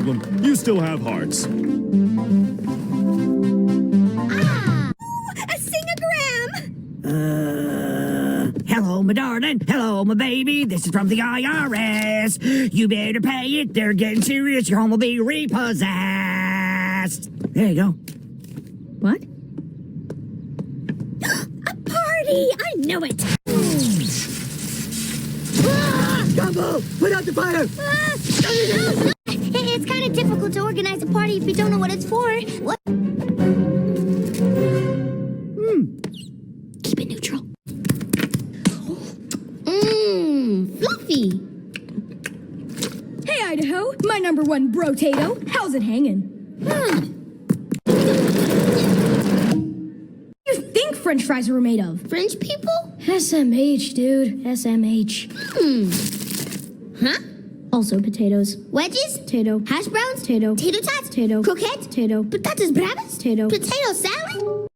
problem. You still have hearts. Ah! A sing-a-gram! Hello, my darling. Hello, my baby. This is from the IRS. You better pay it. They're getting serious. Your home will be repossessed. There you go. What? A party! I knew it! Gumball, put out the fire! It's kind of difficult to organize a party if you don't know what it's for. What? Keep it neutral. Fluffy. Hey, Idaho, my #1 bro-tato. How's it hanging? You think French fries were made of? French people? SMH, dude. SMH. Huh? Also potatoes. Wedges? Potato. Hash browns? Potato. Tater tots? Potato. Croquettes? Potato. Patatas bravas? Potato. Potato salad?